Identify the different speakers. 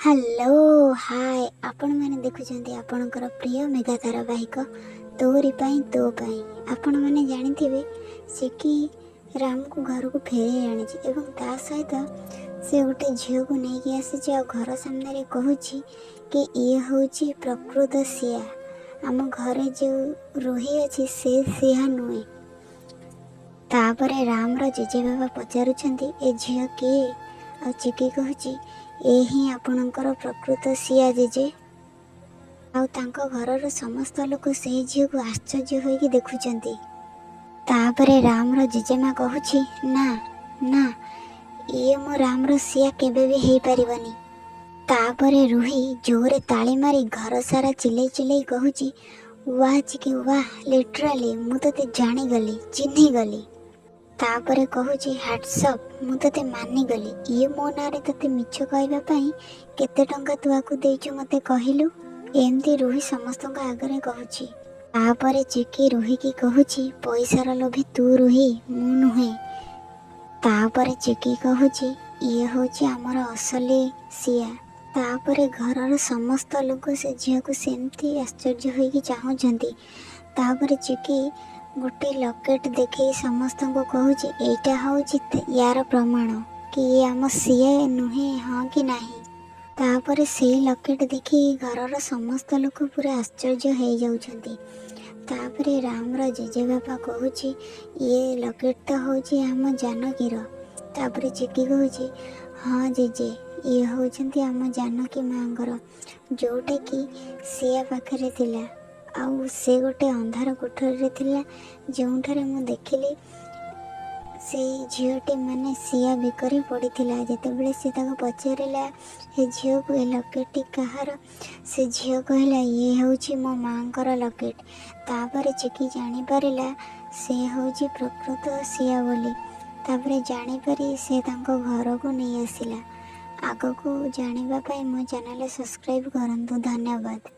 Speaker 1: Hello hi आपण मैंने देखुछंती आपणकर प्रिय मेगा धारावाहिक तोरी पाई तो पाई। आपण मैंने जानिथिबे से कि राम को घर को फेरे आनी एवं ता सहित से गोटे झील को लेकिन आसी घर सामने कहूँ कि ये हूँ प्रकृत सिया आम घरे जो रुही अच्छी से सिया नुहे। तापरे रामर जेजे बाबा पचारुछंती ए झील किए आ चिकी कहूँ यही आपणकर प्रकृत सिया जेजे आउ तांको घरर समस्त लोक से झील को आश्चर्य होइकी देखुचंती। तापरे रामर जेजेमा कहूँ ना ना ये मो रामर सिया केबे भी हेई परिबनी। तापरे रूही जोरे ताली मारी घर सारा चिल्लै चिल्लै कहूँ वाह चिकी वाह लिटराली मु तते जानी गली चिन्ही गली। तापरे कहूँ हाट्सअप मु तते मानी गली ये मो नारे तते मिछ कहवाई केते टंका तू आकु देइछु मते कहिलु एमती रूही समस्त आगरे कहूँ। तापरे चिकी रूही की कहूँ पैसार लोभी तू रूही मु नुहे। तापरे चिकी कहूँ ये हूँ आमर असली सिया। तापरे घरर समस्त लोक से झील को सेमती आश्चर्य होइकी चाहुचंती। तापरे चिकी गोटे लकेट देखे समस्त को कहूँ एटा हूँ यार प्रमाण कि ये आम सीए नुहे हाँ कि नहीं। तापरे से लकेट देखी घरर समस्त लोक पूरा आश्चर्य हो जाउछंती। तापरे रामर जेजे बापा कहूँ ये लकेट तो हूँ आम जानकीर। तापरे चिकी कहूँ हाँ जेजे ये होउछंती आम जानकी माँगर जोटा कि सिया पाखरे थिला आउ से गोटे अंधार कोठरी थिला जोंठारे मु देखिली से झीलटी माने सिया बिकरी पड़ीथिला। जेतेबेले से ताको पचारिला हे झील को ए लकेटटी कहार से झील कहला ये होउछि मो माँकर लकेट। तापरे चिकी जानी पारिला से होउछि प्रकृत सिया बोली। तापरे जानी पारी से तांको घर को नहीं आसिला। आगको जानिबा पाई मो चैनल सब्सक्राइब करंतु। धन्यवाद।